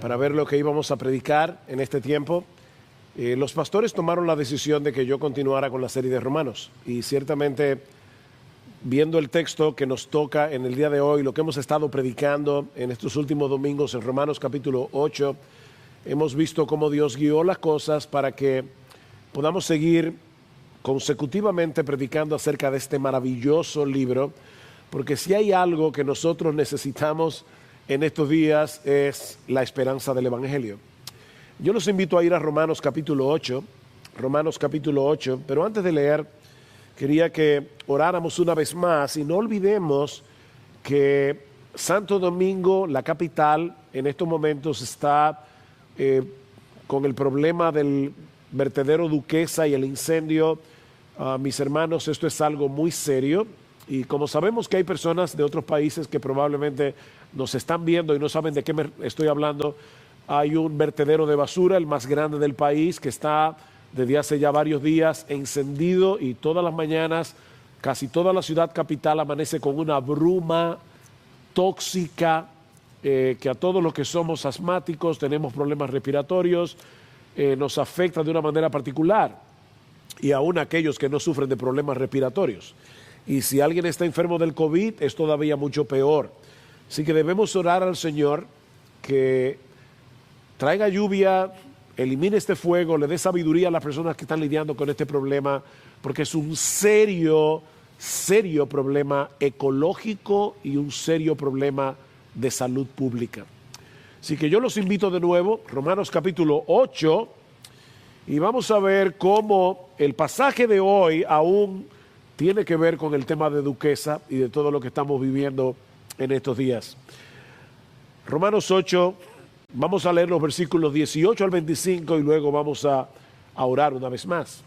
para ver lo que íbamos a predicar en este tiempo. Los pastores tomaron la decisión de que yo continuara con la serie de Romanos, y ciertamente viendo el texto que nos toca en el día de hoy, lo que hemos estado predicando en estos últimos domingos en Romanos capítulo 8, hemos visto cómo Dios guió las cosas para que podamos seguir consecutivamente predicando acerca de este maravilloso libro, porque si hay algo que nosotros necesitamos en estos días es la esperanza del Evangelio. Yo los invito a ir a Romanos capítulo 8, pero antes de leer, quería que oráramos una vez más y no olvidemos que Santo Domingo, la capital, en estos momentos está con el problema del vertedero Duquesa y el incendio. Mis hermanos, esto es algo muy serio, y como sabemos que hay personas de otros países que probablemente nos están viendo y no saben de qué me estoy hablando, hay un vertedero de basura, el más grande del país, que está desde hace ya varios días encendido, y todas las mañanas casi toda la ciudad capital amanece con una bruma tóxica que a todos los que somos asmáticos, tenemos problemas respiratorios, nos afecta de una manera particular, y aún aquellos que no sufren de problemas respiratorios. Y si alguien está enfermo del COVID, es todavía mucho peor. Así que debemos orar al Señor que traiga lluvia, elimine este fuego, le dé sabiduría a las personas que están lidiando con este problema, porque es un serio problema ecológico y un serio problema de salud pública. Así que yo los invito de nuevo, Romanos capítulo 8, y vamos a ver cómo el pasaje de hoy aún tiene que ver con el tema de Duquesa y de todo lo que estamos viviendo en estos días. Romanos 8, vamos a leer los versículos 18 al 25 y luego vamos a orar una vez más.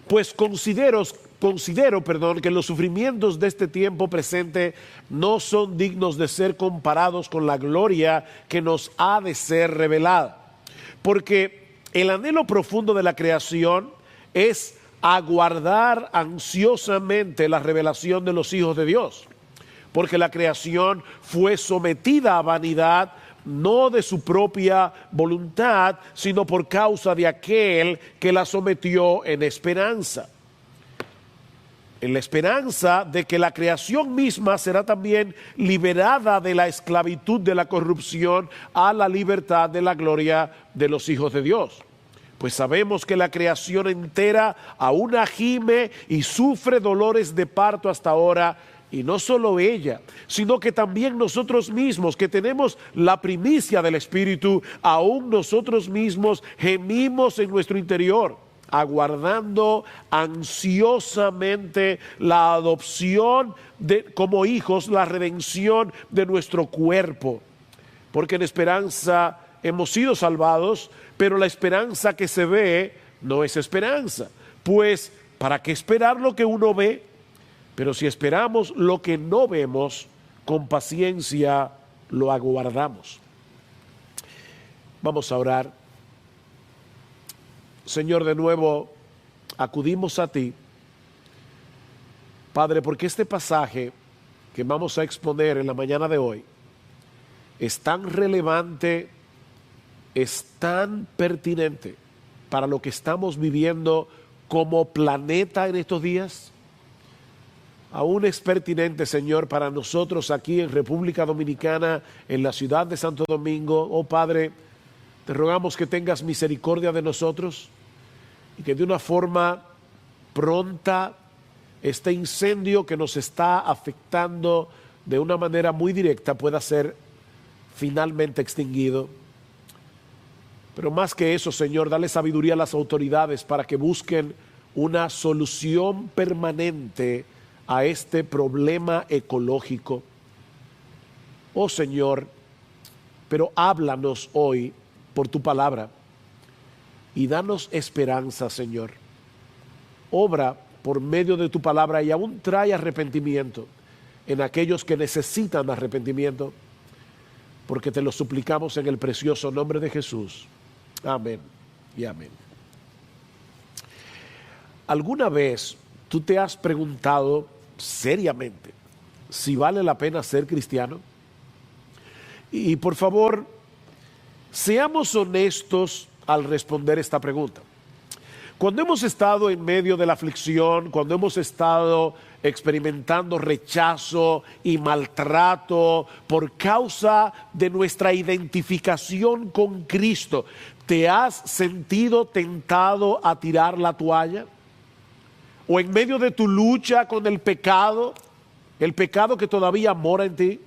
Pues considero que los sufrimientos de este tiempo presente no son dignos de ser comparados con la gloria que nos ha de ser revelada. Porque el anhelo profundo de la creación es aguardar ansiosamente la revelación de los hijos de Dios. Porque la creación fue sometida a vanidad, no de su propia voluntad, sino por causa de aquel que la sometió en esperanza. En la esperanza de que la creación misma será también liberada de la esclavitud de la corrupción a la libertad de la gloria de los hijos de Dios. Pues sabemos que la creación entera aún gime y sufre dolores de parto hasta ahora, y no solo ella, sino que también nosotros mismos, que tenemos la primicia del Espíritu, aún nosotros mismos gemimos en nuestro interior, aguardando ansiosamente la adopción como hijos, la redención de nuestro cuerpo. Porque en esperanza hemos sido salvados, pero la esperanza que se ve no es esperanza. Pues, ¿para qué esperar lo que uno ve? Pero si esperamos lo que no vemos, con paciencia lo aguardamos. Vamos a orar. Señor, de nuevo acudimos a ti, Padre, porque este pasaje que vamos a exponer en la mañana de hoy es tan relevante, es tan pertinente para lo que estamos viviendo como planeta en estos días. Aún es pertinente, Señor, para nosotros aquí en República Dominicana, en la ciudad de Santo Domingo. Oh Padre, te rogamos que tengas misericordia de nosotros y que de una forma pronta este incendio que nos está afectando de una manera muy directa pueda ser finalmente extinguido. Pero más que eso, Señor, dale sabiduría a las autoridades para que busquen una solución permanente a este problema ecológico. Oh Señor, pero háblanos hoy por tu palabra y danos esperanza, Señor. Obra por medio de tu palabra y aún trae arrepentimiento en aquellos que necesitan arrepentimiento, porque te lo suplicamos en el precioso nombre de Jesús. Amén y amén. ¿Alguna vez tú te has preguntado seriamente si vale la pena ser cristiano? Y por favor, seamos honestos al responder esta pregunta. Cuando hemos estado en medio de la aflicción, cuando hemos estado experimentando rechazo y maltrato por causa de nuestra identificación con Cristo, ¿te has sentido tentado a tirar la toalla? ¿O en medio de tu lucha con el pecado que todavía mora en ti?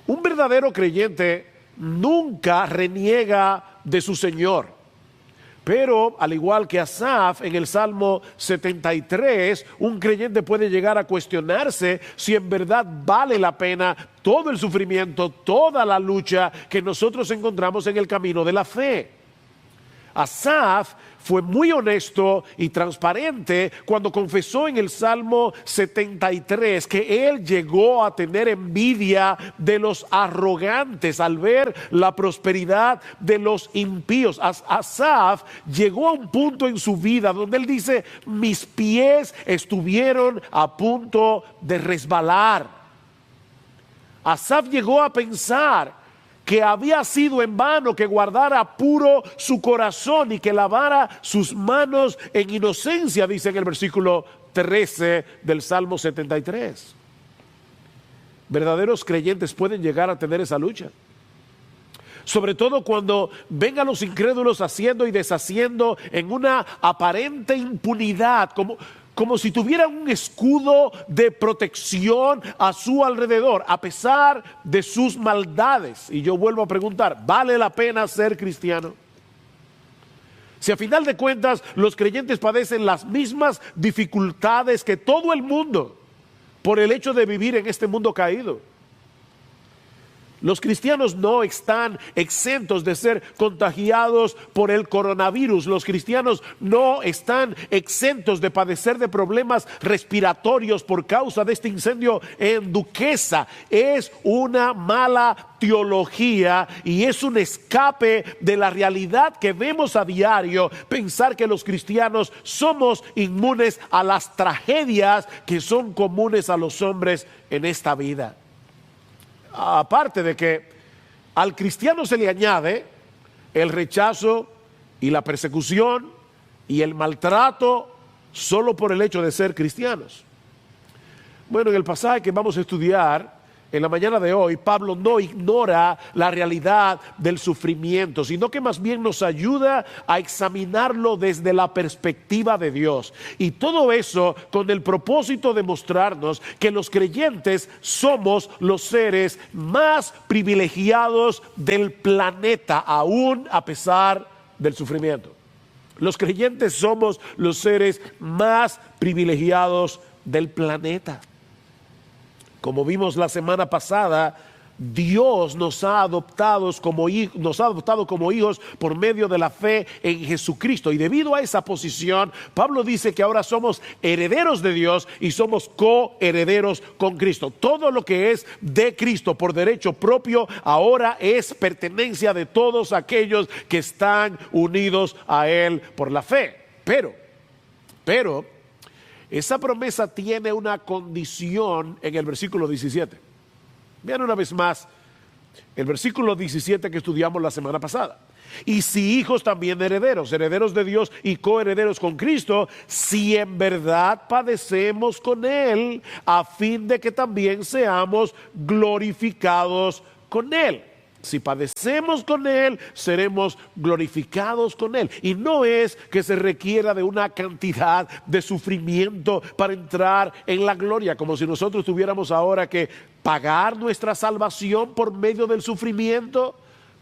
Un verdadero creyente nunca reniega de su Señor. Pero, al igual que Asaf en el Salmo 73, un creyente puede llegar a cuestionarse si en verdad vale la pena todo el sufrimiento, toda la lucha que nosotros encontramos en el camino de la fe. Asaf fue muy honesto y transparente cuando confesó en el Salmo 73 que él llegó a tener envidia de los arrogantes al ver la prosperidad de los impíos. Asaf llegó a un punto en su vida donde él dice: mis pies estuvieron a punto de resbalar. Asaf llegó a pensar que había sido en vano que guardara puro su corazón y que lavara sus manos en inocencia, dice en el versículo 13 del Salmo 73. Verdaderos creyentes pueden llegar a tener esa lucha. Sobre todo cuando ven a los incrédulos haciendo y deshaciendo en una aparente impunidad, como si tuvieran un escudo de protección a su alrededor, a pesar de sus maldades. Y yo vuelvo a preguntar, ¿vale la pena ser cristiano? Si a final de cuentas los creyentes padecen las mismas dificultades que todo el mundo por el hecho de vivir en este mundo caído. Los cristianos no están exentos de ser contagiados por el coronavirus. Los cristianos no están exentos de padecer de problemas respiratorios por causa de este incendio en Duquesa. Es una mala teología y es un escape de la realidad que vemos a diario, pensar que los cristianos somos inmunes a las tragedias que son comunes a los hombres en esta vida. Aparte de que al cristiano se le añade el rechazo y la persecución y el maltrato solo por el hecho de ser cristianos. Bueno, en el pasaje que vamos a estudiar en la mañana de hoy, Pablo no ignora la realidad del sufrimiento, sino que más bien nos ayuda a examinarlo desde la perspectiva de Dios. Y todo eso con el propósito de mostrarnos que los creyentes somos los seres más privilegiados del planeta, aún a pesar del sufrimiento. Los creyentes somos los seres más privilegiados del planeta. Como vimos la semana pasada, Dios nos ha adoptado como hijos por medio de la fe en Jesucristo. Y debido a esa posición, Pablo dice que ahora somos herederos de Dios y somos coherederos con Cristo. Todo lo que es de Cristo por derecho propio ahora es pertenencia de todos aquellos que están unidos a Él por la fe. Pero esa promesa tiene una condición en el versículo 17. Vean una vez más el versículo 17 que estudiamos la semana pasada. Y si hijos, también herederos, herederos de Dios y coherederos con Cristo, si en verdad padecemos con Él, a fin de que también seamos glorificados con Él. Si padecemos con Él, seremos glorificados con Él. Y no es que se requiera de una cantidad de sufrimiento para entrar en la gloria, como si nosotros tuviéramos ahora que pagar nuestra salvación por medio del sufrimiento.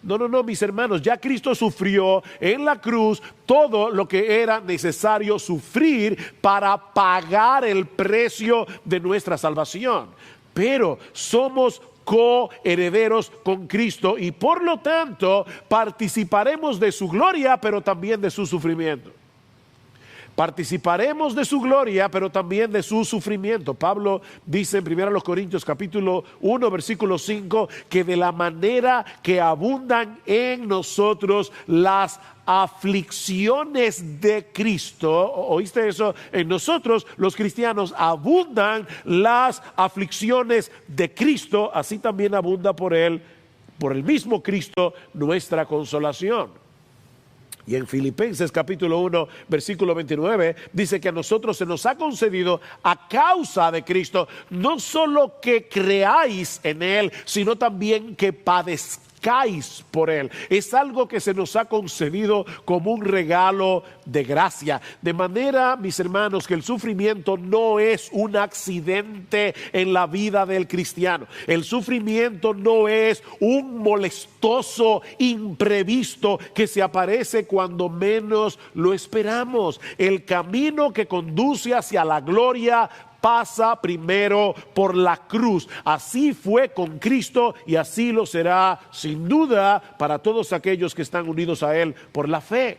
No, mis hermanos, ya Cristo sufrió en la cruz todo lo que era necesario sufrir para pagar el precio de nuestra salvación. Pero somos coherederos con Cristo y por lo tanto participaremos de su gloria, pero también de su sufrimiento. Participaremos de su gloria, pero también de su sufrimiento. Pablo dice en 1 Corintios capítulo 1 versículo 5 que de la manera que abundan en nosotros las aflicciones de Cristo, ¿oíste eso? En nosotros los cristianos abundan las aflicciones de Cristo, así también abunda por Él por el mismo Cristo nuestra consolación. Y en Filipenses capítulo 1, versículo 29, dice que a nosotros se nos ha concedido a causa de Cristo, no solo que creáis en Él, sino también que padezcáis por Él. Es algo que se nos ha concedido como un regalo de gracia. De manera, mis hermanos, que el sufrimiento no es un accidente en la vida del cristiano. El sufrimiento no es un molestoso imprevisto que se aparece cuando menos lo esperamos. El camino que conduce hacia la gloria pasa primero por la cruz. Así fue con Cristo y así lo será sin duda para todos aquellos que están unidos a Él por la fe.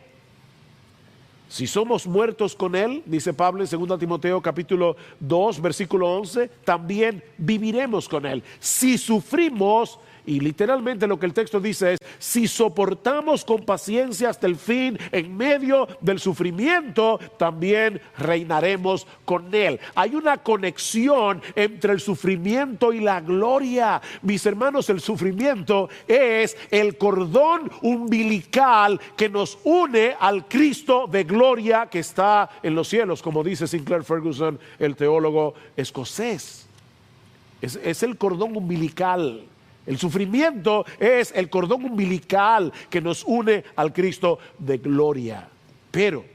Si somos muertos con Él, dice Pablo en 2 Timoteo capítulo 2 versículo 11, también viviremos con Él. Si sufrimos, y literalmente lo que el texto dice es, si soportamos con paciencia hasta el fin, en medio del sufrimiento, también reinaremos con Él. Hay una conexión entre el sufrimiento y la gloria. Mis hermanos, el sufrimiento es el cordón umbilical que nos une al Cristo de gloria que está en los cielos, como dice Sinclair Ferguson, el teólogo escocés. Es el cordón umbilical. El sufrimiento es el cordón umbilical que nos une al Cristo de gloria. Pero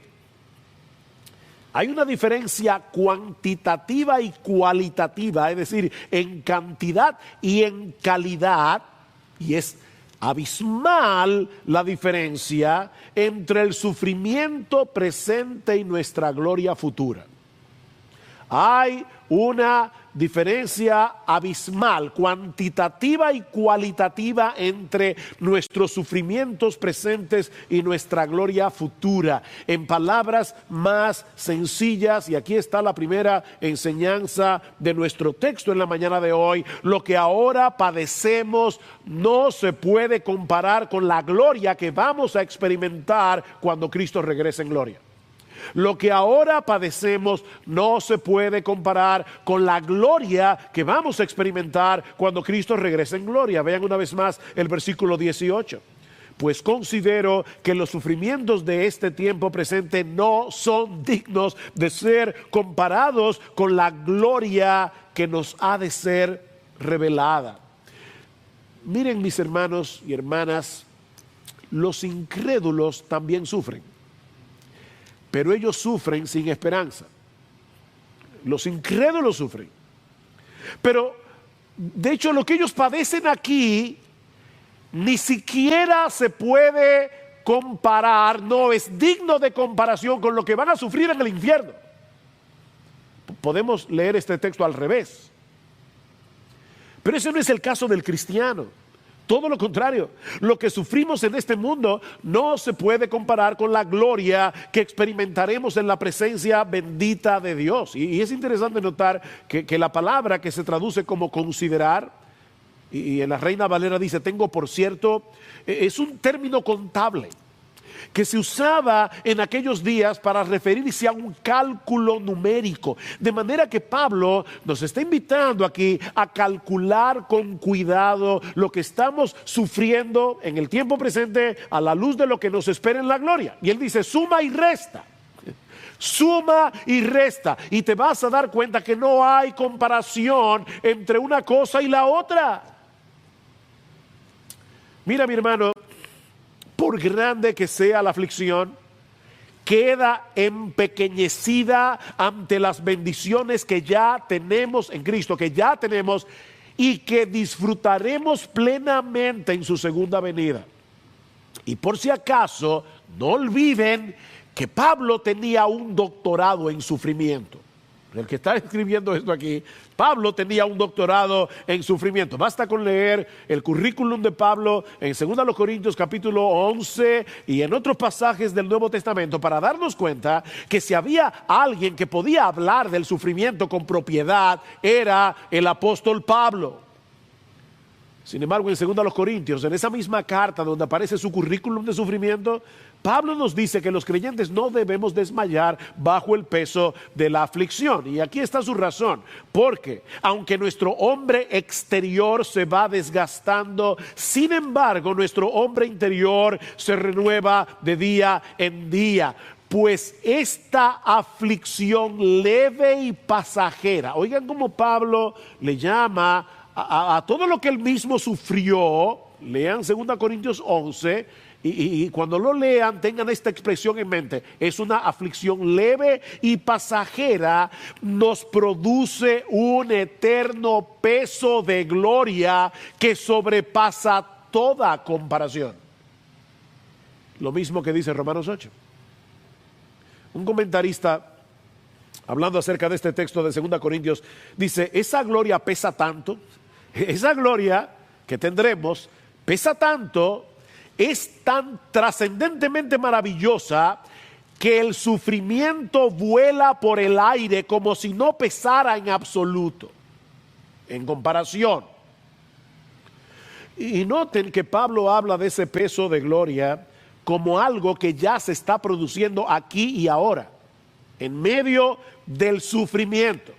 hay una diferencia cuantitativa y cualitativa, es decir, en cantidad y en calidad, y es abismal la diferencia entre el sufrimiento presente y nuestra gloria futura. Hay una diferencia abismal, cuantitativa y cualitativa entre nuestros sufrimientos presentes y nuestra gloria futura. En palabras más sencillas, y aquí está la primera enseñanza de nuestro texto en la mañana de hoy, lo que ahora padecemos no se puede comparar con la gloria que vamos a experimentar cuando Cristo regrese en gloria. Lo que ahora padecemos no se puede comparar con la gloria que vamos a experimentar cuando Cristo regrese en gloria. Vean una vez más el versículo 18. Pues considero que los sufrimientos de este tiempo presente no son dignos de ser comparados con la gloria que nos ha de ser revelada. Miren, mis hermanos y hermanas, los incrédulos también sufren. Pero ellos sufren sin esperanza. Los incrédulos sufren. Pero, de hecho, lo que ellos padecen aquí ni siquiera se puede comparar, no es digno de comparación con lo que van a sufrir en el infierno. Podemos leer este texto al revés. Pero ese no es el caso del cristiano. Todo lo contrario, lo que sufrimos en este mundo no se puede comparar con la gloria que experimentaremos en la presencia bendita de Dios. Y es interesante notar que la palabra que se traduce como considerar, y en la Reina Valera dice, tengo por cierto, es un término contable que se usaba en aquellos días para referirse a un cálculo numérico. De manera que Pablo nos está invitando aquí a calcular con cuidado lo que estamos sufriendo en el tiempo presente a la luz de lo que nos espera en la gloria. Y él dice, suma y resta. Suma y resta. Y te vas a dar cuenta que no hay comparación entre una cosa y la otra. Mira, mi hermano, por grande que sea la aflicción, queda empequeñecida ante las bendiciones que ya tenemos en Cristo, que ya tenemos y que disfrutaremos plenamente en su segunda venida. Y por si acaso, no olviden que Pablo tenía un doctorado en sufrimiento. El que está escribiendo esto aquí, Pablo tenía un doctorado en sufrimiento. Basta con leer el currículum de Pablo en 2 Corintios capítulo 11 y en otros pasajes del Nuevo Testamento para darnos cuenta que si había alguien que podía hablar del sufrimiento con propiedad, era el apóstol Pablo. Sin embargo, en 2 Corintios, en esa misma carta donde aparece su currículum de sufrimiento, Pablo nos dice que los creyentes no debemos desmayar bajo el peso de la aflicción. Y aquí está su razón. Porque aunque nuestro hombre exterior se va desgastando, sin embargo, nuestro hombre interior se renueva de día en día. Pues esta aflicción leve y pasajera, oigan cómo Pablo le llama a todo lo que él mismo sufrió. Lean 2 Corintios 11 y cuando lo lean tengan esta expresión en mente: es una aflicción leve y pasajera, nos produce un eterno peso de gloria que sobrepasa toda comparación. Lo mismo que dice Romanos 8. Un comentarista, hablando acerca de este texto de 2 Corintios, dice: esa gloria pesa tanto, esa gloria que tendremos pesa tanto, es tan trascendentemente maravillosa, que el sufrimiento vuela por el aire como si no pesara en absoluto, en comparación. Y noten que Pablo habla de ese peso de gloria como algo que ya se está produciendo aquí y ahora, en medio del sufrimiento.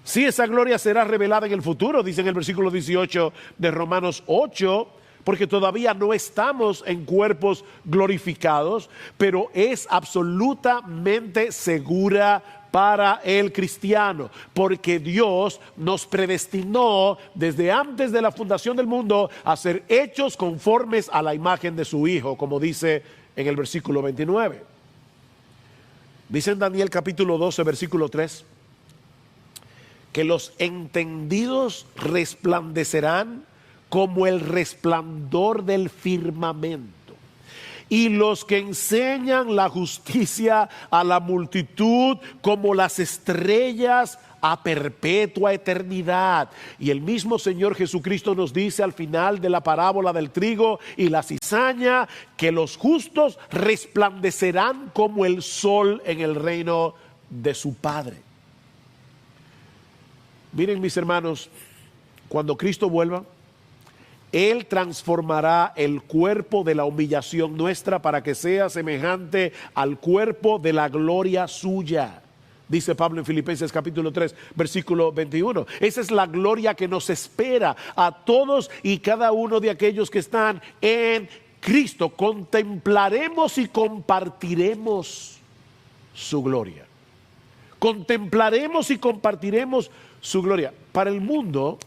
Sí, esa gloria será revelada en el futuro, dice en el versículo 18 de Romanos 8, porque todavía no estamos en cuerpos glorificados, pero es absolutamente segura para el cristiano, porque Dios nos predestinó desde antes de la fundación del mundo a ser hechos conformes a la imagen de su Hijo, como dice en el versículo 29. Dice en Daniel capítulo 12, versículo 3, que los entendidos resplandecerán como el resplandor del firmamento, y los que enseñan la justicia a la multitud como las estrellas a perpetua eternidad. Y el mismo Señor Jesucristo nos dice al final de la parábola del trigo y la cizaña, que los justos resplandecerán como el sol en el reino de su Padre. Miren, mis hermanos, cuando Cristo vuelva, Él transformará el cuerpo de la humillación nuestra para que sea semejante al cuerpo de la gloria suya. Dice Pablo en Filipenses capítulo 3, versículo 21. Esa es la gloria que nos espera a todos y cada uno de aquellos que están en Cristo. Contemplaremos y compartiremos su gloria. Contemplaremos y compartiremos su gloria. Para el mundo,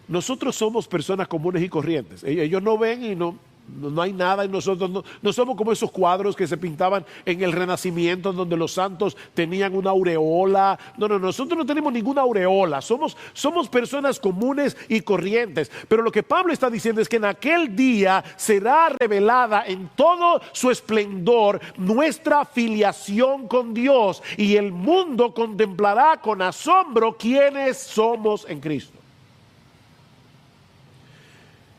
nosotros somos personas comunes y corrientes. Ellos no ven y no hay nada en nosotros. No somos como esos cuadros que se pintaban en el Renacimiento, donde los santos tenían una aureola. No, nosotros no tenemos ninguna aureola. Somos personas comunes y corrientes. Pero lo que Pablo está diciendo es que en aquel día será revelada en todo su esplendor nuestra filiación con Dios, y el mundo contemplará con asombro quiénes somos en Cristo.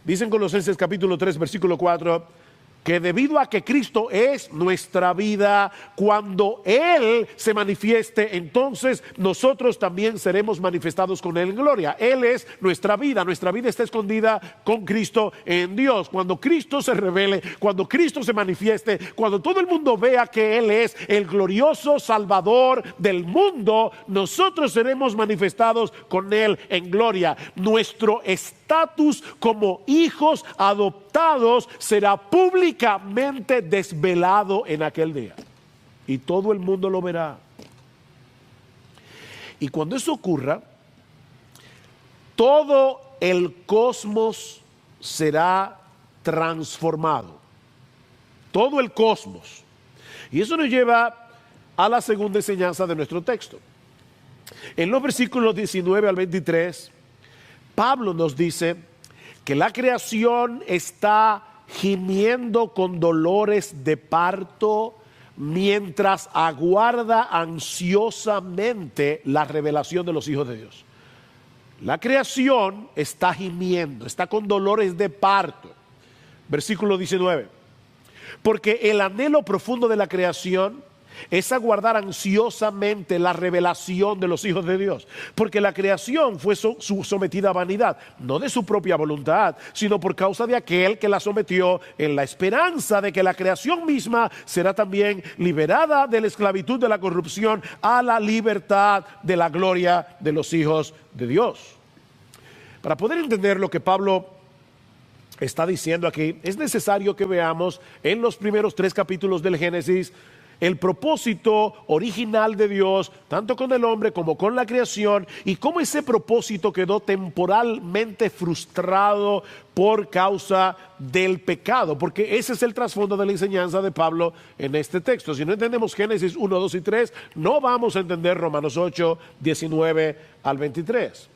Dicen Colosenses capítulo 3, versículo 4, que debido a que Cristo es nuestra vida, cuando Él se manifieste, entonces nosotros también seremos manifestados con Él en gloria. Él es nuestra vida está escondida con Cristo en Dios. Cuando Cristo se revele, cuando Cristo se manifieste, cuando todo el mundo vea que Él es el glorioso Salvador del mundo, nosotros seremos manifestados con Él en gloria. Nuestro estatus como hijos adoptados será públicamente desvelado en aquel día, y todo el mundo lo verá. Y cuando eso ocurra, todo el cosmos será transformado. Todo el cosmos. Y eso nos lleva a la segunda enseñanza de nuestro texto. En los versículos 19 al 23, Pablo nos dice que la creación está gimiendo con dolores de parto mientras aguarda ansiosamente la revelación de los hijos de Dios. La creación está gimiendo, está con dolores de parto. Versículo 19. Porque el anhelo profundo de la creación es aguardar ansiosamente la revelación de los hijos de Dios, porque la creación fue sometida a vanidad, no de su propia voluntad, sino por causa de aquel que la sometió, en la esperanza de que la creación misma será también liberada de la esclavitud de la corrupción a la libertad de la gloria de los hijos de Dios. Para poder entender lo que Pablo está diciendo aquí, es necesario que veamos en los primeros 3 capítulos del Génesis el propósito original de Dios, tanto con el hombre como con la creación, y cómo ese propósito quedó temporalmente frustrado por causa del pecado, porque ese es el trasfondo de la enseñanza de Pablo en este texto. Si no entendemos Génesis 1, 2 y 3, no vamos a entender Romanos 8, 19 al 23.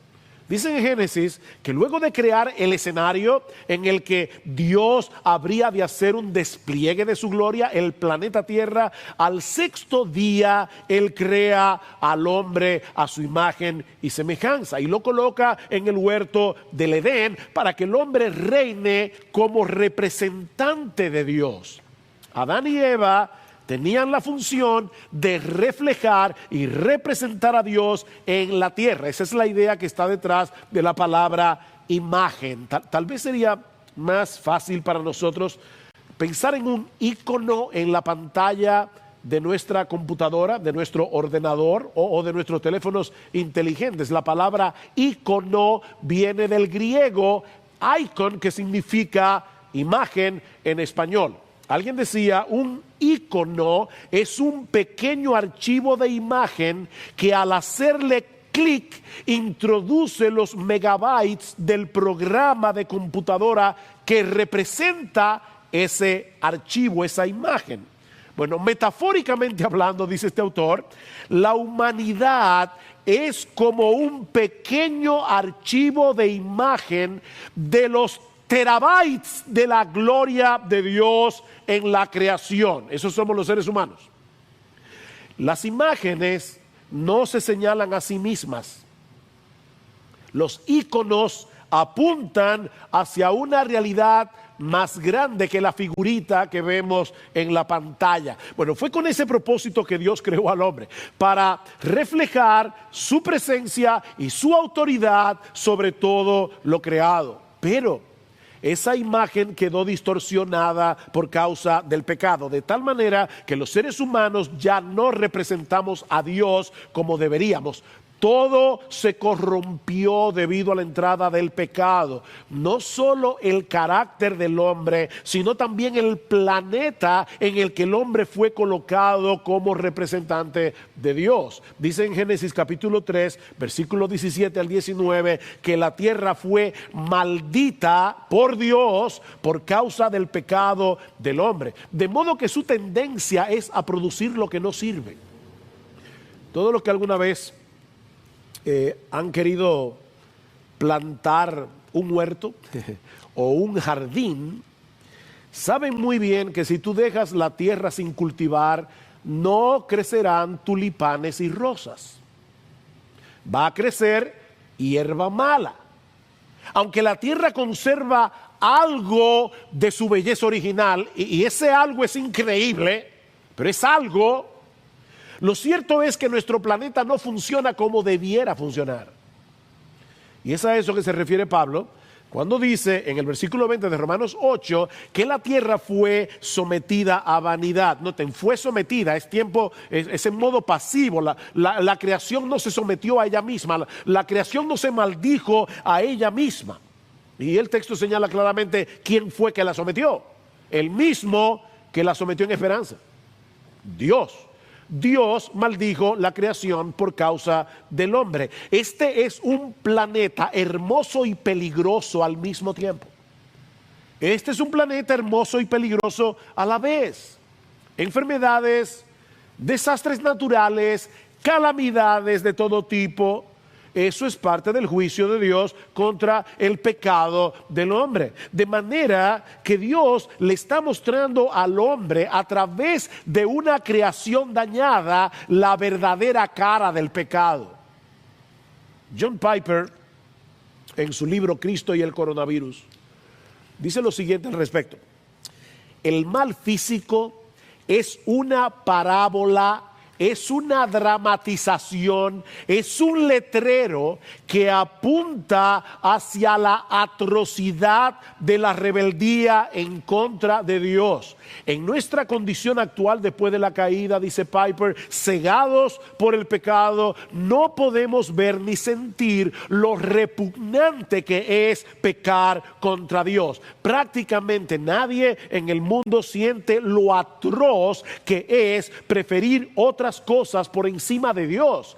Dice en Génesis que luego de crear el escenario en el que Dios habría de hacer un despliegue de su gloria, el planeta Tierra, al 6º día Él crea al hombre a su imagen y semejanza y lo coloca en el huerto del Edén para que el hombre reine como representante de Dios. Adán y Eva tenían la función de reflejar y representar a Dios en la tierra. Esa es la idea que está detrás de la palabra imagen. Tal vez sería más fácil para nosotros pensar en un icono en la pantalla de nuestra computadora, de nuestro ordenador o de nuestros teléfonos inteligentes. La palabra icono viene del griego icon, que significa imagen en español. Alguien decía, un icono es un pequeño archivo de imagen que al hacerle clic introduce los megabytes del programa de computadora que representa ese archivo, esa imagen. Bueno, metafóricamente hablando, dice este autor, la humanidad es como un pequeño archivo de imagen de los terabytes de la gloria de Dios en la creación. Esos somos los seres humanos. Las imágenes no se señalan a sí mismas. Los íconos apuntan hacia una realidad más grande que la figurita que vemos en la pantalla. Bueno, fue con ese propósito que Dios creó al hombre, para reflejar su presencia y su autoridad sobre todo lo creado. Pero esa imagen quedó distorsionada por causa del pecado, de tal manera que los seres humanos ya no representamos a Dios como deberíamos. Todo se corrompió debido a la entrada del pecado. No solo el carácter del hombre, sino también el planeta en el que el hombre fue colocado como representante de Dios. Dice en Génesis capítulo 3, versículo 17 al 19, que la tierra fue maldita por Dios por causa del pecado del hombre. De modo que su tendencia es a producir lo que no sirve. Todo lo que alguna vez han querido plantar un huerto o un jardín, saben muy bien que si tú dejas la tierra sin cultivar, no crecerán tulipanes y rosas. Va a crecer hierba mala. Aunque la tierra conserva algo de su belleza original, y ese algo es increíble, pero es algo. Lo cierto es que nuestro planeta no funciona como debiera funcionar. Y es a eso que se refiere Pablo cuando dice en el versículo 20 de Romanos 8 que la tierra fue sometida a vanidad. Noten, fue sometida, es tiempo, es en modo pasivo. La creación no se sometió a ella misma, la creación no se maldijo a ella misma. Y el texto señala claramente quién fue que la sometió. El mismo que la sometió en esperanza. Dios maldijo la creación por causa del hombre. Este es un planeta hermoso y peligroso al mismo tiempo. Este es un planeta hermoso y peligroso a la vez. Enfermedades, desastres naturales, calamidades de todo tipo. Eso es parte del juicio de Dios contra el pecado del hombre. De manera que Dios le está mostrando al hombre a través de una creación dañada la verdadera cara del pecado. John Piper, en su libro Cristo y el coronavirus, dice lo siguiente al respecto: el mal físico es una parábola, es una dramatización, es un letrero que apunta hacia la atrocidad de la rebeldía en contra de Dios. En nuestra condición actual después de la caída, dice Piper, cegados por el pecado, no podemos ver ni sentir lo repugnante que es pecar contra Dios. Prácticamente nadie en el mundo siente lo atroz que es preferir otras cosas por encima de Dios.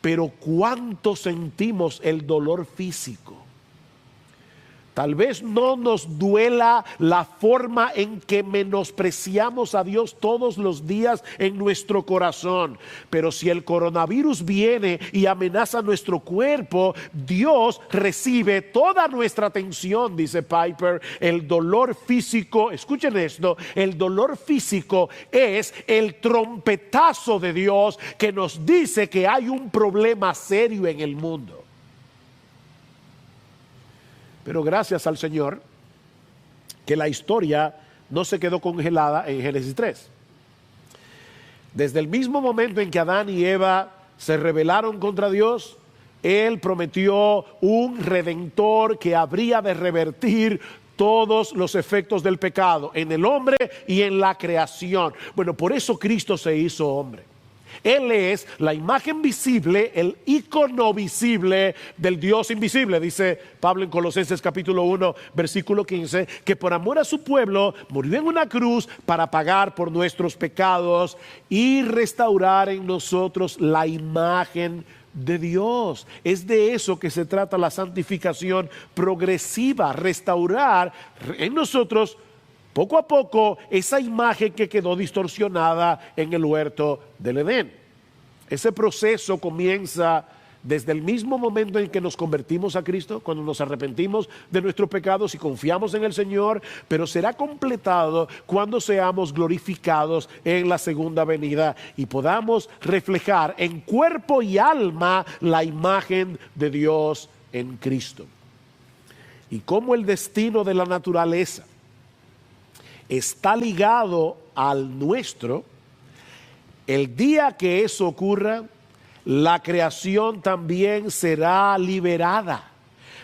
Pero ¿cuánto sentimos el dolor físico? Tal vez no nos duela la forma en que menospreciamos a Dios todos los días en nuestro corazón. Pero si el coronavirus viene y amenaza nuestro cuerpo, Dios recibe toda nuestra atención, dice Piper. El dolor físico, escuchen esto, el dolor físico es el trompetazo de Dios que nos dice que hay un problema serio en el mundo. Pero gracias al Señor que la historia no se quedó congelada en Génesis 3. Desde el mismo momento en que Adán y Eva se rebelaron contra Dios, Él prometió un redentor que habría de revertir todos los efectos del pecado en el hombre y en la creación. Bueno, por eso Cristo se hizo hombre. Él es la imagen visible, el ícono visible del Dios invisible. Dice Pablo en Colosenses capítulo 1, versículo 15, que por amor a su pueblo murió en una cruz para pagar por nuestros pecados y restaurar en nosotros la imagen de Dios. Es de eso que se trata la santificación progresiva, restaurar en nosotros poco a poco esa imagen que quedó distorsionada en el huerto del Edén. Ese proceso comienza desde el mismo momento en que nos convertimos a Cristo, cuando nos arrepentimos de nuestros pecados y confiamos en el Señor, pero será completado cuando seamos glorificados en la segunda venida y podamos reflejar en cuerpo y alma la imagen de Dios en Cristo. Y como el destino de la naturaleza está ligado al nuestro, el día que eso ocurra, la creación también será liberada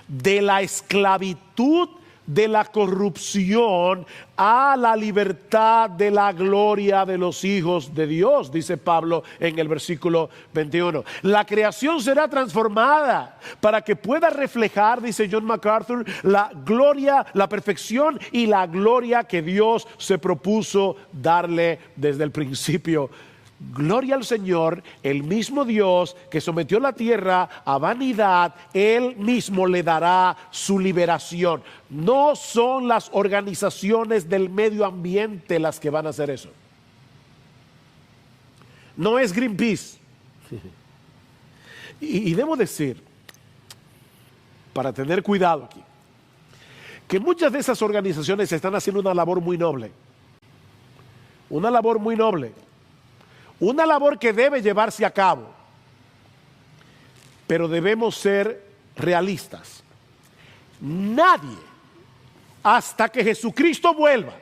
de la esclavitud de la corrupción a la libertad de la gloria de los hijos de Dios, dice Pablo en el versículo 21. La creación será transformada para que pueda reflejar, dice John MacArthur, la gloria, la perfección y la gloria que Dios se propuso darle desde el principio. Gloria al Señor, el mismo Dios que sometió la tierra a vanidad, Él mismo le dará su liberación. No son las organizaciones del medio ambiente las que van a hacer eso. No es Greenpeace. Y debo decir, para tener cuidado aquí, que muchas de esas organizaciones están haciendo una labor muy noble. Una labor muy noble. Una labor que debe llevarse a cabo, pero debemos ser realistas. Nadie, hasta que Jesucristo vuelva,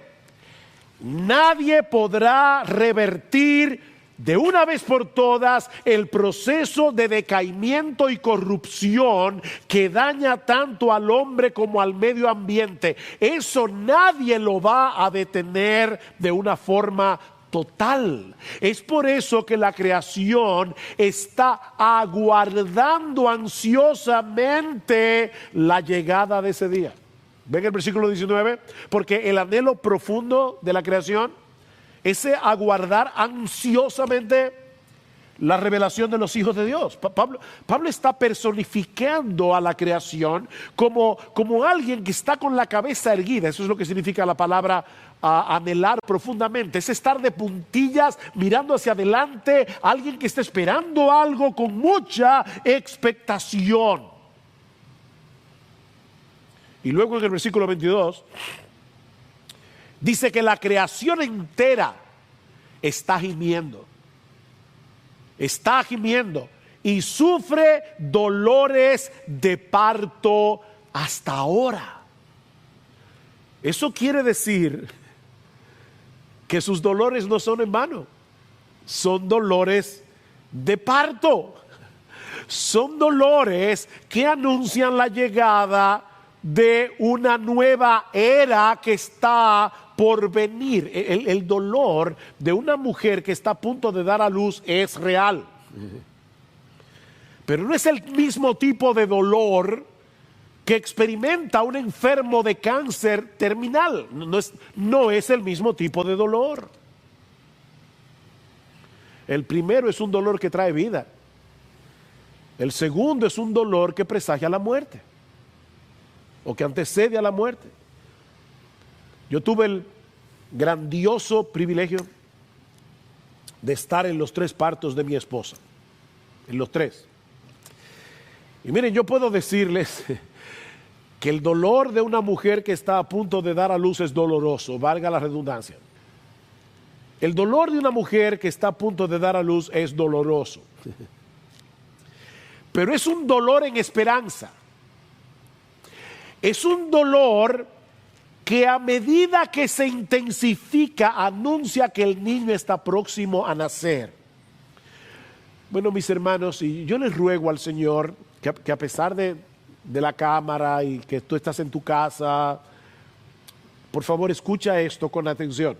nadie podrá revertir de una vez por todas el proceso de decaimiento y corrupción que daña tanto al hombre como al medio ambiente. Eso nadie lo va a detener de una forma total. Es por eso que la creación está aguardando ansiosamente la llegada de ese día. ¿Ven el versículo 19? Porque el anhelo profundo de la creación, ese aguardar ansiosamente la revelación de los hijos de Dios. Pablo está personificando a la creación como alguien que está con la cabeza erguida. Eso es lo que significa la palabra anhelar profundamente. Es estar de puntillas mirando hacia adelante, alguien que está esperando algo con mucha expectación. Y luego en el versículo 22 dice que la creación entera está gimiendo. Está gimiendo y sufre dolores de parto hasta ahora. Eso quiere decir que sus dolores no son en vano, son dolores de parto, son dolores que anuncian la llegada de una nueva era que está por venir. El dolor de una mujer que está a punto de dar a luz es real, pero no es el mismo tipo de dolor que experimenta un enfermo de cáncer terminal. No es el mismo tipo de dolor. El primero es un dolor que trae vida. El segundo es un dolor que presagia la muerte, o que antecede a la muerte. Yo tuve el grandioso privilegio de estar en los 3 partos de mi esposa, en los 3. Y miren, yo puedo decirles que el dolor de una mujer que está a punto de dar a luz es doloroso, valga la redundancia. El dolor de una mujer que está a punto de dar a luz es doloroso, pero es un dolor en esperanza. Es un dolor que a medida que se intensifica anuncia que el niño está próximo a nacer. Bueno, mis hermanos, y yo les ruego al Señor que a pesar de la cámara y que tú estás en tu casa, por favor escucha esto con atención.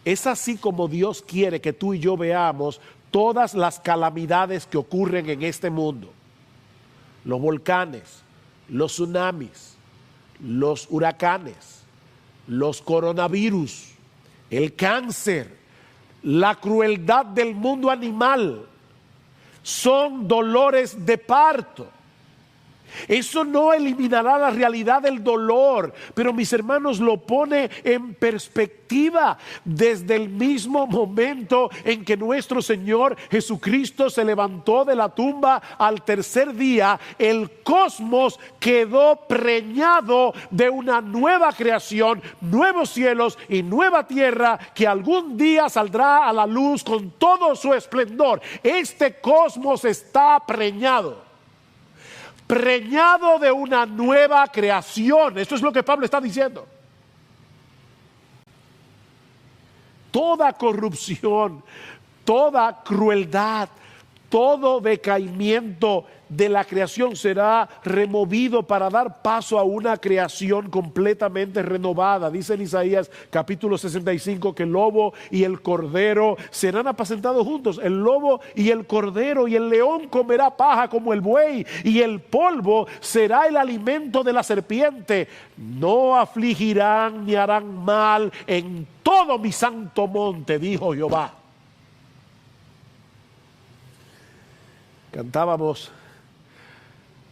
Es así como Dios quiere que tú y yo veamos todas las calamidades que ocurren en este mundo. Los volcanes, los tsunamis, los huracanes, los coronavirus, el cáncer, la crueldad del mundo animal, son dolores de parto. Eso no eliminará la realidad del dolor, pero mis hermanos, lo pone en perspectiva desde el mismo momento en que nuestro Señor Jesucristo se levantó de la tumba al tercer día. El cosmos quedó preñado de una nueva creación, nuevos cielos y nueva tierra que algún día saldrá a la luz con todo su esplendor. Este cosmos está preñado de una nueva creación. Esto es lo que Pablo está diciendo. Toda corrupción, toda crueldad, todo decaimiento de la creación será removido para dar paso a una creación completamente renovada. Dice en Isaías capítulo 65 que el lobo y el cordero serán apacentados juntos. El lobo y el cordero, y el león comerá paja como el buey, y el polvo será el alimento de la serpiente. No afligirán ni harán mal en todo mi santo monte, dijo Jehová. Cantábamos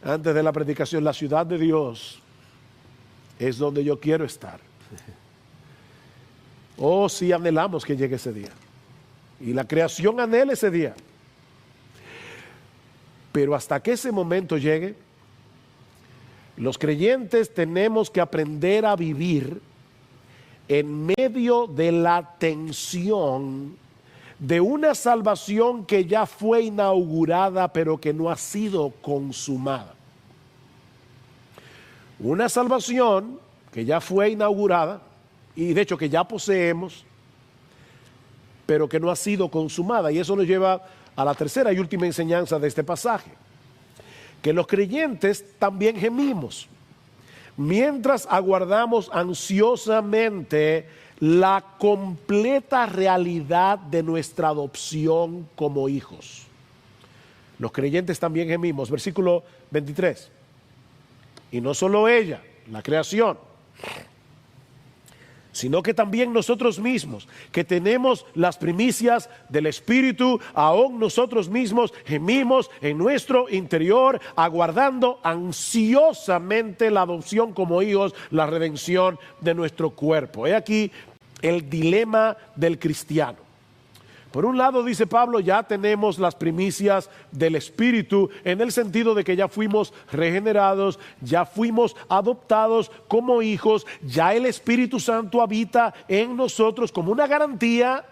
antes de la predicación: la ciudad de Dios es donde yo quiero estar. Oh, sí, anhelamos que llegue ese día, y la creación anhela ese día. Pero hasta que ese momento llegue, los creyentes tenemos que aprender a vivir en medio de la tensión de una salvación que ya fue inaugurada pero que no ha sido consumada. Una salvación que ya fue inaugurada y de hecho que ya poseemos, pero que no ha sido consumada. Y eso nos lleva a la tercera y última enseñanza de este pasaje, que los creyentes también gemimos mientras aguardamos ansiosamente la completa realidad de nuestra adopción como hijos. Los creyentes también gemimos. Versículo 23. Y no solo ella, la creación, sino que también nosotros mismos, que tenemos las primicias del Espíritu, aún nosotros mismos gemimos en nuestro interior, aguardando ansiosamente la adopción como hijos, la redención de nuestro cuerpo. He aquí el dilema del cristiano. Por un lado, dice Pablo, ya tenemos las primicias del Espíritu, en el sentido de que ya fuimos regenerados, ya fuimos adoptados como hijos, ya el Espíritu Santo habita en nosotros como una garantía,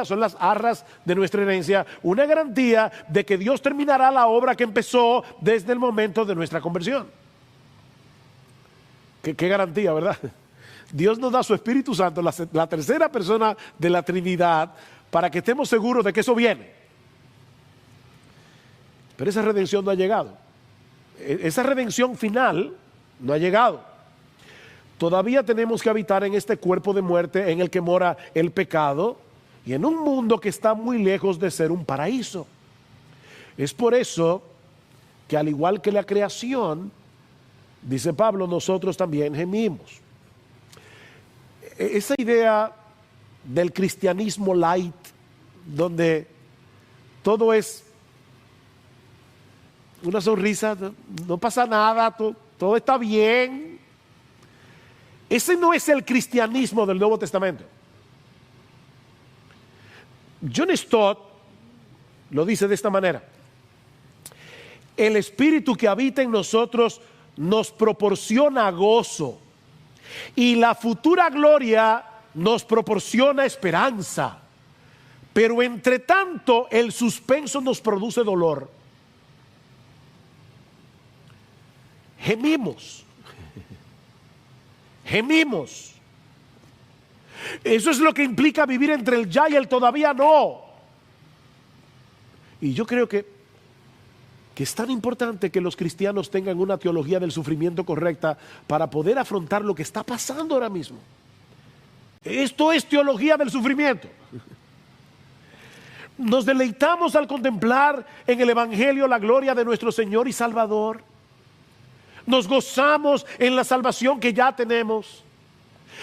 son las arras de nuestra herencia, una garantía de que Dios terminará la obra que empezó desde el momento de nuestra conversión. ¿Qué garantía, verdad? Dios nos da su Espíritu Santo, la tercera persona de la Trinidad, para que estemos seguros de que eso viene. Pero esa redención no ha llegado. Esa redención final no ha llegado. Todavía tenemos que habitar en este cuerpo de muerte en el que mora el pecado y en un mundo que está muy lejos de ser un paraíso. Es por eso que, al igual que la creación, dice Pablo, nosotros también gemimos. Esa idea del cristianismo light, donde todo es una sonrisa, no pasa nada, todo está bien. Ese no es el cristianismo del Nuevo Testamento. John Stott lo dice de esta manera: el Espíritu que habita en nosotros nos proporciona gozo, y la futura gloria nos proporciona esperanza, pero entre tanto el suspenso nos produce dolor. Gemimos. Gemimos. Eso es lo que implica vivir entre el ya y el todavía no. Y yo creo que es tan importante que los cristianos tengan una teología del sufrimiento correcta para poder afrontar lo que está pasando ahora mismo. Esto es teología del sufrimiento. Nos deleitamos al contemplar en el Evangelio la gloria de nuestro Señor y Salvador. Nos gozamos en la salvación que ya tenemos.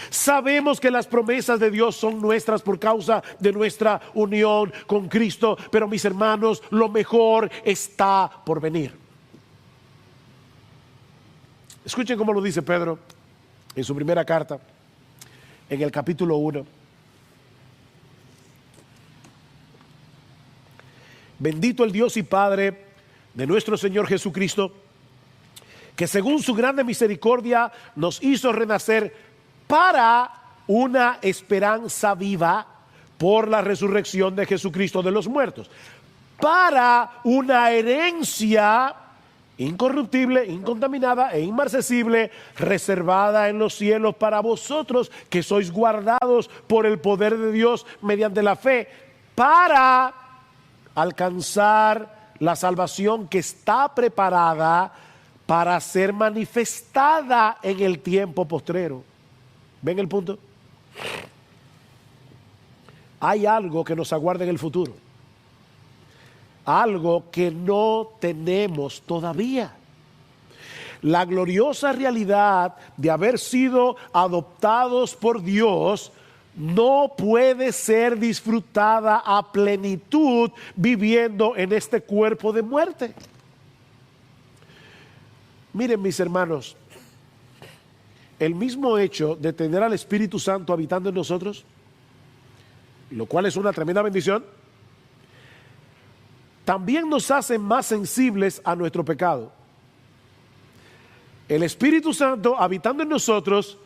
Sabemos que las promesas de Dios son nuestras por causa de nuestra unión con Cristo, pero mis hermanos, lo mejor está por venir. Escuchen cómo lo dice Pedro en su primera carta, en el capítulo 1. Bendito el Dios y Padre de nuestro Señor Jesucristo, que según su grande misericordia nos hizo renacer para una esperanza viva por la resurrección de Jesucristo de los muertos, para una herencia incorruptible, incontaminada e inmarcesible, reservada en los cielos para vosotros, que sois guardados por el poder de Dios mediante la fe, para alcanzar la salvación que está preparada para ser manifestada en el tiempo postrero. ¿Ven el punto? Hay algo que nos aguarda en el futuro. Algo que no tenemos todavía. La gloriosa realidad de haber sido adoptados por Dios no puede ser disfrutada a plenitud viviendo en este cuerpo de muerte. Miren, mis hermanos, el mismo hecho de tener al Espíritu Santo habitando en nosotros, lo cual es una tremenda bendición, también nos hace más sensibles a nuestro pecado. El Espíritu Santo habitando en nosotros,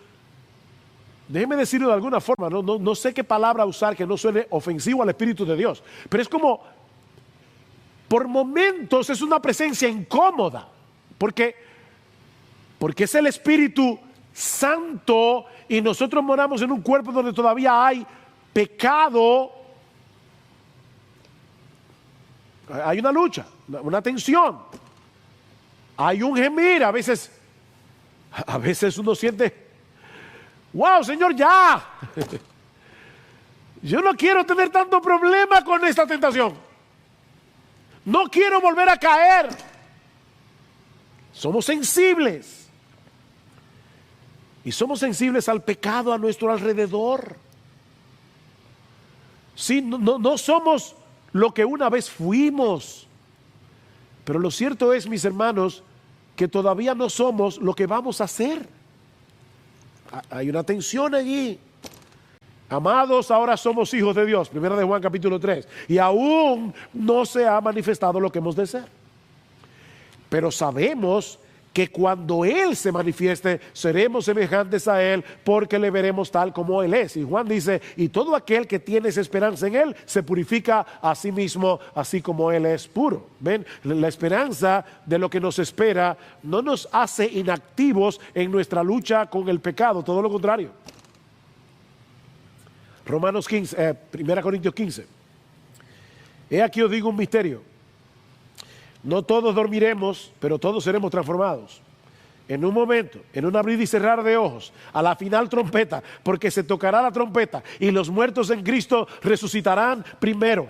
déjeme decirlo de alguna forma, no sé qué palabra usar que no suene ofensivo al Espíritu de Dios, pero es como, por momentos es una presencia incómoda, porque es el Espíritu Santo y nosotros moramos en un cuerpo donde todavía hay pecado. Hay una lucha, una tensión, hay un gemir. A veces uno siente, wow, Señor, ya. Yo no quiero tener tanto problema con esta tentación. No quiero volver a caer. Somos sensibles. Y somos sensibles al pecado a nuestro alrededor. Sí, no somos lo que una vez fuimos. Pero lo cierto es, mis hermanos, que todavía no somos lo que vamos a ser. Hay una tensión allí. Amados, ahora somos hijos de Dios. Primera de Juan capítulo 3. Y aún no se ha manifestado lo que hemos de ser. Pero sabemos que cuando Él se manifieste, seremos semejantes a Él, porque le veremos tal como Él es. Y Juan dice, y todo aquel que tiene esa esperanza en Él, se purifica a sí mismo, así como Él es puro. ¿Ven? La esperanza de lo que nos espera no nos hace inactivos en nuestra lucha con el pecado, todo lo contrario. Romanos 15, 1 Corintios 15. He aquí os digo un misterio. No todos dormiremos, pero todos seremos transformados. En un momento, en un abrir y cerrar de ojos, a la final trompeta, porque se tocará la trompeta y los muertos en Cristo resucitarán primero,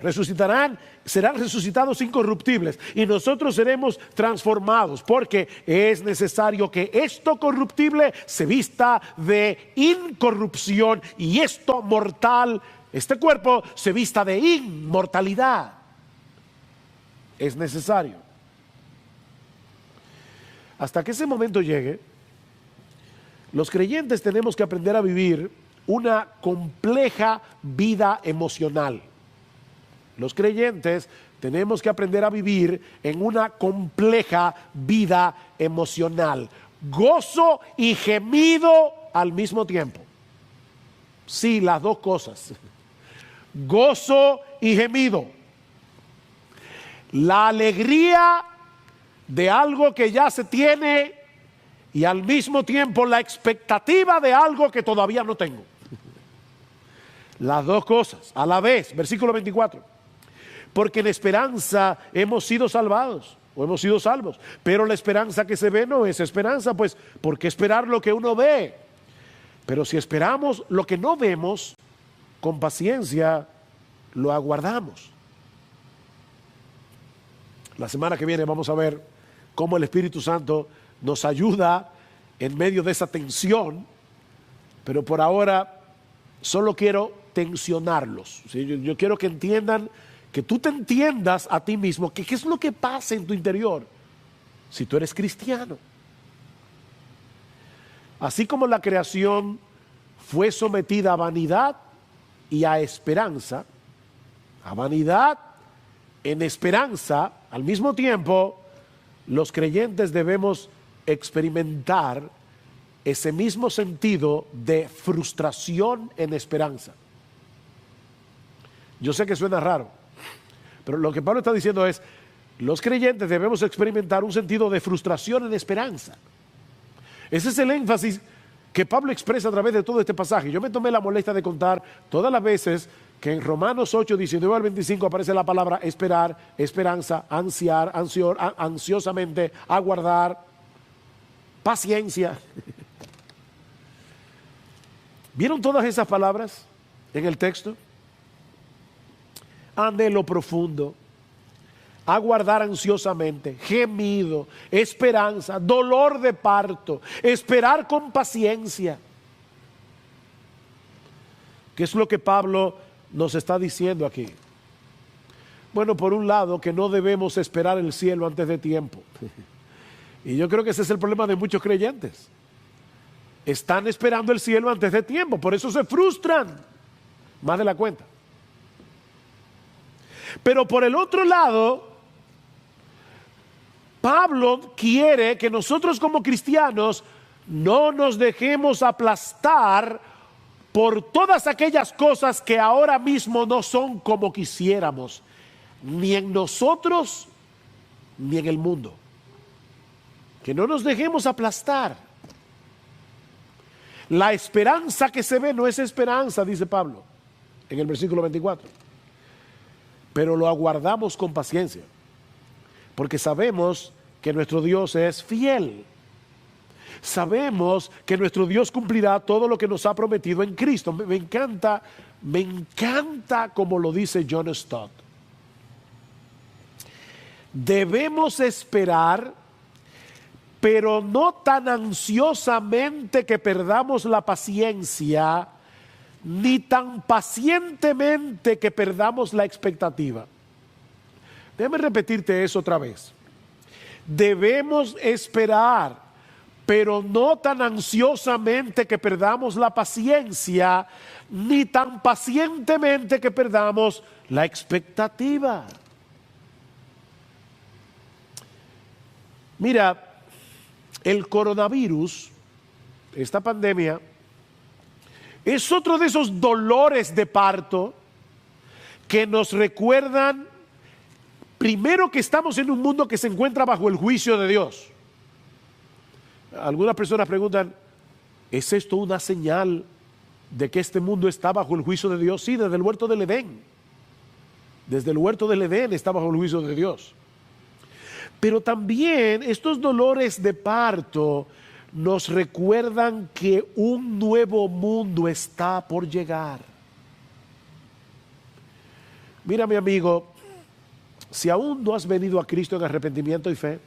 serán resucitados incorruptibles y nosotros seremos transformados, porque es necesario que esto corruptible se vista de incorrupción y esto mortal, este cuerpo, se vista de inmortalidad. Es necesario. Hasta que ese momento llegue, los creyentes tenemos que aprender a vivir una compleja vida emocional. Los creyentes tenemos que aprender a vivir en una compleja vida emocional. Gozo y gemido al mismo tiempo. Sí, las dos cosas. Gozo y gemido. La alegría de algo que ya se tiene y al mismo tiempo la expectativa de algo que todavía no tengo. Las dos cosas a la vez. Versículo 24. Porque en esperanza hemos sido salvados o hemos sido salvos, pero la esperanza que se ve no es esperanza, pues ¿por qué esperar lo que uno ve? Pero si esperamos lo que no vemos, con paciencia lo aguardamos. La semana que viene vamos a ver cómo el Espíritu Santo nos ayuda en medio de esa tensión, pero por ahora solo quiero tensionarlos. ¿Sí? Yo quiero que entiendan, que tú te entiendas a ti mismo, que qué es lo que pasa en tu interior si tú eres cristiano. Así como la creación fue sometida a vanidad y a esperanza, a vanidad en esperanza, al mismo tiempo, los creyentes debemos experimentar ese mismo sentido de frustración en esperanza. Yo sé que suena raro, pero lo que Pablo está diciendo es, los creyentes debemos experimentar un sentido de frustración en esperanza. Ese es el énfasis que Pablo expresa a través de todo este pasaje. Yo me tomé la molestia de contar todas las veces que en Romanos 8, 19 al 25 aparece la palabra esperar, esperanza, ansiar, ansiosamente, aguardar, paciencia. ¿Vieron todas esas palabras en el texto? Anhelo profundo, aguardar ansiosamente, gemido, esperanza, dolor de parto, esperar con paciencia. ¿Qué es lo que Pablo nos está diciendo aquí? Bueno, por un lado, que no debemos esperar el cielo antes de tiempo. Y yo creo que ese es el problema de muchos creyentes. Están esperando el cielo antes de tiempo, por eso se frustran más de la cuenta. Pero por el otro lado, Pablo quiere que nosotros como cristianos no nos dejemos aplastar por todas aquellas cosas que ahora mismo no son como quisiéramos, ni en nosotros, ni en el mundo. Que no nos dejemos aplastar. La esperanza que se ve no es esperanza, dice Pablo, en el versículo 24. Pero lo aguardamos con paciencia, porque sabemos que nuestro Dios es fiel. Sabemos que nuestro Dios cumplirá todo lo que nos ha prometido en Cristo. Me encanta como lo dice John Stott. Debemos esperar, pero no tan ansiosamente que perdamos la paciencia, ni tan pacientemente que perdamos la expectativa. Déjame repetirte eso otra vez. Debemos esperar, pero no tan ansiosamente que perdamos la paciencia, ni tan pacientemente que perdamos la expectativa. Mira, el coronavirus, esta pandemia, es otro de esos dolores de parto que nos recuerdan, primero, que estamos en un mundo que se encuentra bajo el juicio de Dios. Algunas personas preguntan, ¿es esto una señal de que este mundo está bajo el juicio de Dios. Sí, desde el huerto del Edén. Desde el huerto del Edén está bajo el juicio de Dios. Pero también estos dolores de parto nos recuerdan que un nuevo mundo está por llegar. Mira, mi amigo, si aún no has venido a Cristo en arrepentimiento y fe,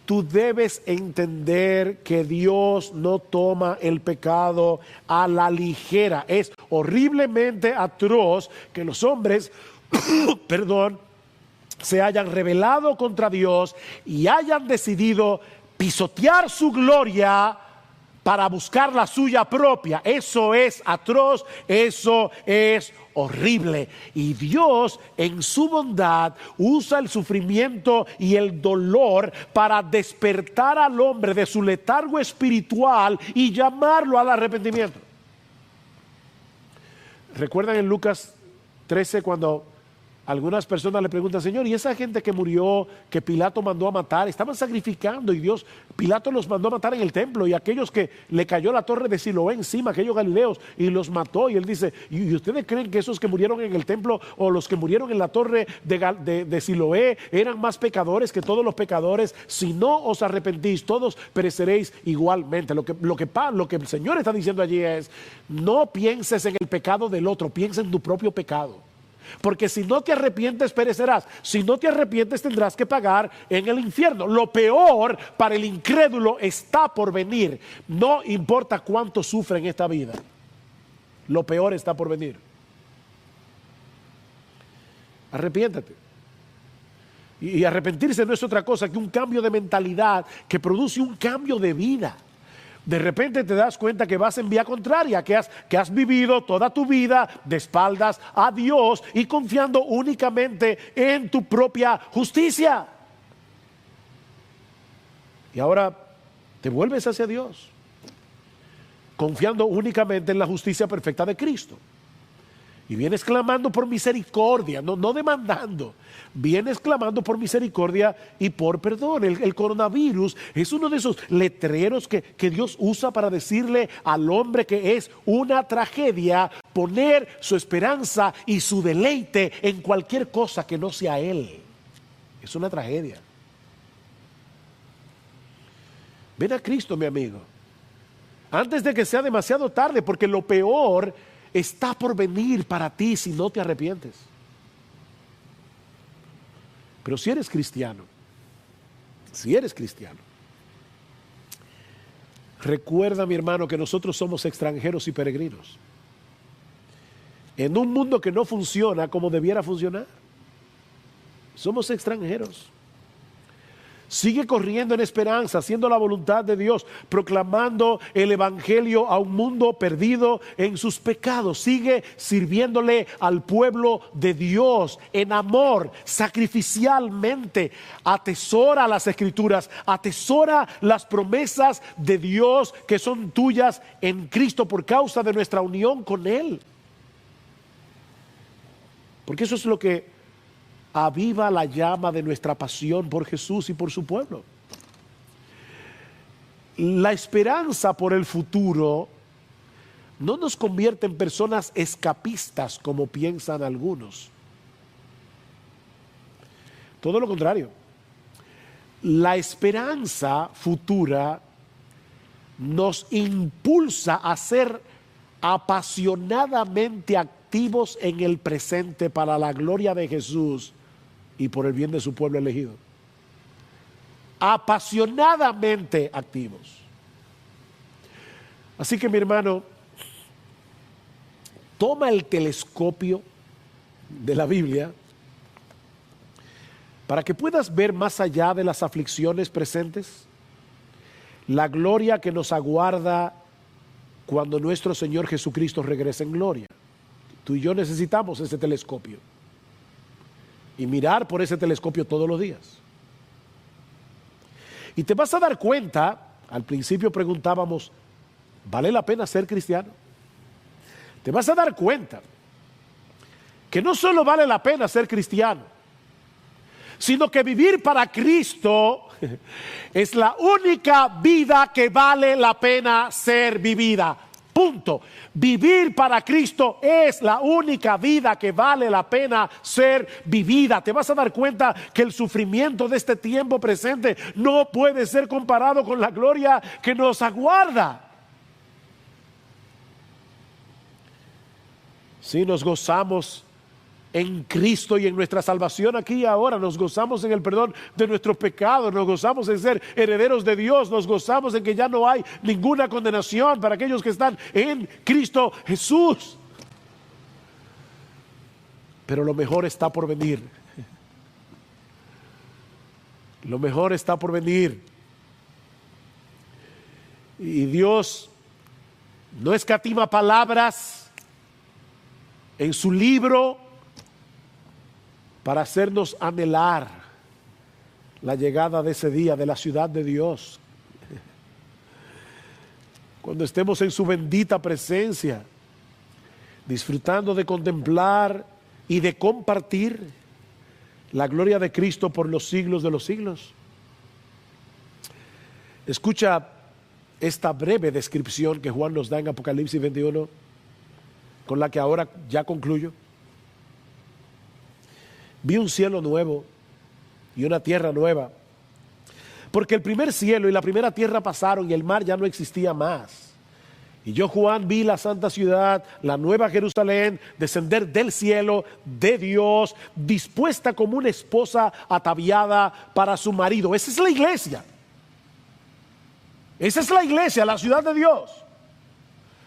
tú debes entender que Dios no toma el pecado a la ligera. Es horriblemente atroz que los hombres, perdón, se hayan rebelado contra Dios y hayan decidido pisotear su gloria para buscar la suya propia. Eso es atroz, eso es horrible. Y Dios en su bondad usa el sufrimiento y el dolor para despertar al hombre de su letargo espiritual y llamarlo al arrepentimiento. ¿Recuerdan en Lucas 13 cuando algunas personas le preguntan, Señor, ¿y esa gente que murió, que Pilato mandó a matar? Estaban sacrificando y Pilato los mandó a matar en el templo, y aquellos que le cayó la torre de Siloé encima, aquellos galileos, y los mató. Y él dice, ¿y ustedes creen que esos que murieron en el templo o los que murieron en la torre de Siloé eran más pecadores que todos los pecadores? Si no os arrepentís, todos pereceréis igualmente. Lo que el Señor está diciendo allí es, no pienses en el pecado del otro, piensa en tu propio pecado. Porque si no te arrepientes, perecerás. Si no te arrepientes, tendrás que pagar en el infierno. Lo peor para el incrédulo está por venir. No importa cuánto sufre en esta vida, lo peor está por venir. Arrepiéntate. Y arrepentirse no es otra cosa que un cambio de mentalidad que produce un cambio de vida. De repente te das cuenta que vas en vía contraria, que has vivido toda tu vida de espaldas a Dios y confiando únicamente en tu propia justicia. Y ahora te vuelves hacia Dios, confiando únicamente en la justicia perfecta de Cristo. Y vienes clamando por misericordia, no demandando. Vienes clamando por misericordia y por perdón. El coronavirus es uno de esos letreros que Dios usa para decirle al hombre que es una tragedia poner su esperanza y su deleite en cualquier cosa que no sea Él. Es una tragedia. Ven a Cristo, mi amigo, antes de que sea demasiado tarde, porque lo peor está por venir para ti si no te arrepientes. Pero si eres cristiano, recuerda, mi hermano, que nosotros somos extranjeros y peregrinos en un mundo que no funciona como debiera funcionar. Somos extranjeros. Sigue corriendo en esperanza, haciendo la voluntad de Dios, proclamando el evangelio a un mundo perdido en sus pecados. Sigue sirviéndole al pueblo de Dios en amor, sacrificialmente. Atesora las escrituras, atesora las promesas de Dios que son tuyas en Cristo por causa de nuestra unión con Él. Porque eso es lo que aviva la llama de nuestra pasión por Jesús y por su pueblo. La esperanza por el futuro no nos convierte en personas escapistas como piensan algunos. Todo lo contrario. La esperanza futura nos impulsa a ser apasionadamente activos en el presente para la gloria de Jesús y por el bien de su pueblo elegido. Apasionadamente activos. Así que, mi hermano, toma el telescopio de la Biblia para que puedas ver más allá de las aflicciones presentes, la gloria que nos aguarda cuando nuestro Señor Jesucristo regrese en gloria. Tú y yo necesitamos ese telescopio y mirar por ese telescopio todos los días. Y te vas a dar cuenta, al principio preguntábamos, ¿vale la pena ser cristiano? Te vas a dar cuenta que no solo vale la pena ser cristiano, sino que vivir para Cristo es la única vida que vale la pena ser vivida. Punto. Vivir para Cristo es la única vida que vale la pena ser vivida. Te vas a dar cuenta que el sufrimiento de este tiempo presente no puede ser comparado con la gloria que nos aguarda. Si nos gozamos en Cristo y en nuestra salvación aquí y ahora, nos gozamos en el perdón de nuestros pecados, nos gozamos en ser herederos de Dios, nos gozamos en que ya no hay ninguna condenación para aquellos que están en Cristo Jesús. Pero lo mejor está por venir. Lo mejor está por venir. Y Dios no escatima palabras en su libro para hacernos anhelar la llegada de ese día, de la ciudad de Dios. Cuando estemos en su bendita presencia, disfrutando de contemplar y de compartir la gloria de Cristo por los siglos de los siglos. Escucha esta breve descripción que Juan nos da en Apocalipsis 21, con la que ahora ya concluyo. Vi un cielo nuevo y una tierra nueva, porque el primer cielo y la primera tierra pasaron y el mar ya no existía más. Y yo, Juan, vi la santa ciudad, la nueva Jerusalén, descender del cielo de Dios, dispuesta como una esposa ataviada para su marido. Esa es la iglesia. Esa es la iglesia, la ciudad de Dios.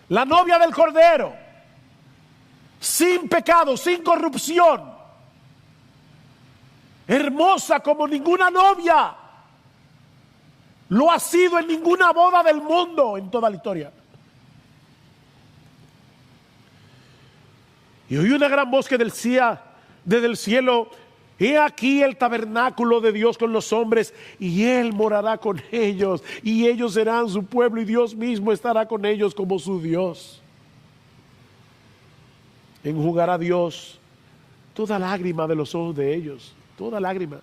La novia del Cordero, sin pecado, sin corrupción. Hermosa como ninguna novia lo ha sido en ninguna boda del mundo en toda la historia. Y oí una gran voz que decía desde el cielo: he aquí el tabernáculo de Dios con los hombres, y Él morará con ellos, y ellos serán su pueblo, y Dios mismo estará con ellos como su Dios. Enjugará Dios toda lágrima de los ojos de ellos, toda lágrima.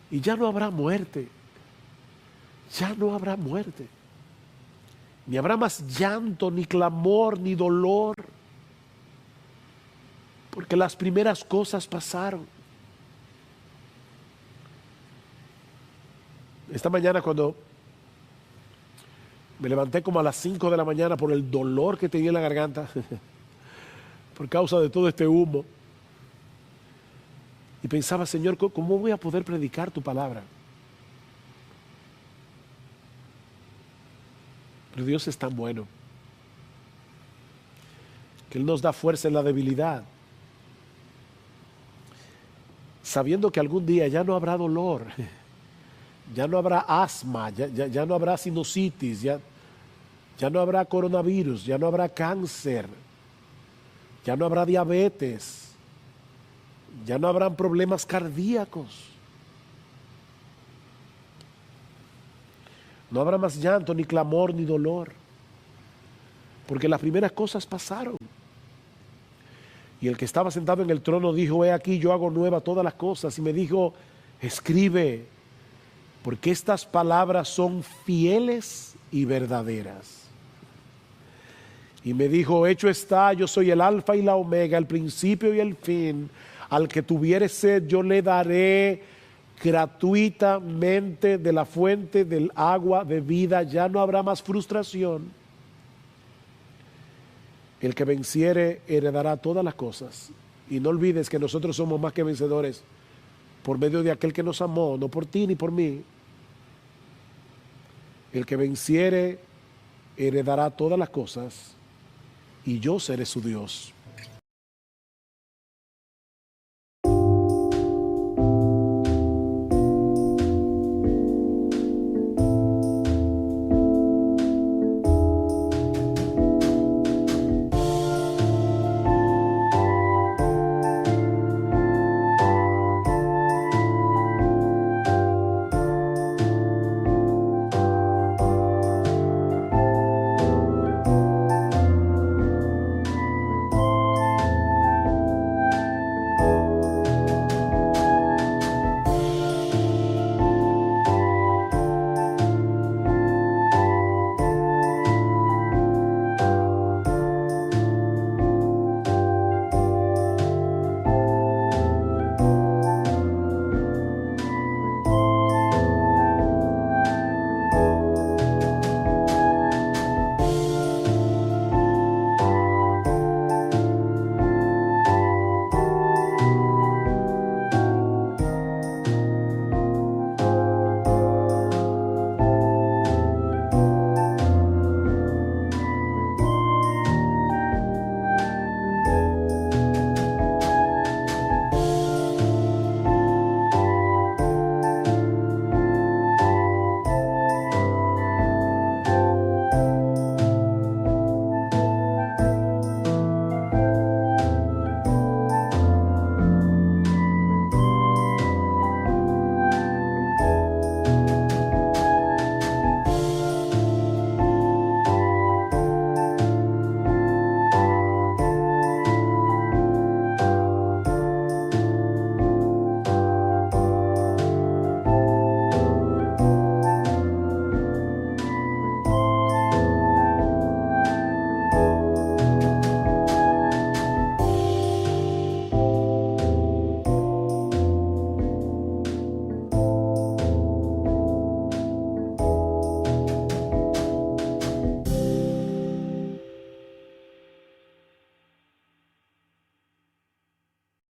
Y ya no habrá muerte, ya no habrá muerte, ni habrá más llanto, ni clamor, ni dolor, porque las primeras cosas pasaron. Esta mañana, cuando me levanté como a las 5 de la mañana por el dolor que tenía en la garganta por causa de todo este humo, y pensaba: Señor, ¿cómo voy a poder predicar tu palabra? Pero Dios es tan bueno que Él nos da fuerza en la debilidad, sabiendo que algún día ya no habrá dolor, ya no habrá asma, ya no habrá sinusitis, ya no habrá coronavirus, ya no habrá cáncer, ya no habrá diabetes, ya no habrán problemas cardíacos, no habrá más llanto, ni clamor, ni dolor, porque las primeras cosas pasaron. Y el que estaba sentado en el trono dijo: he aquí, yo hago nueva todas las cosas. Y me dijo: escribe, porque estas palabras son fieles y verdaderas. Y me dijo: hecho está, yo soy el alfa y la omega, el principio y el fin. Al que tuviere sed, yo le daré gratuitamente de la fuente del agua de vida. Ya no habrá más frustración. El que venciere heredará todas las cosas. Y no olvides que nosotros somos más que vencedores por medio de aquel que nos amó, no por ti ni por mí. El que venciere heredará todas las cosas, y yo seré su Dios.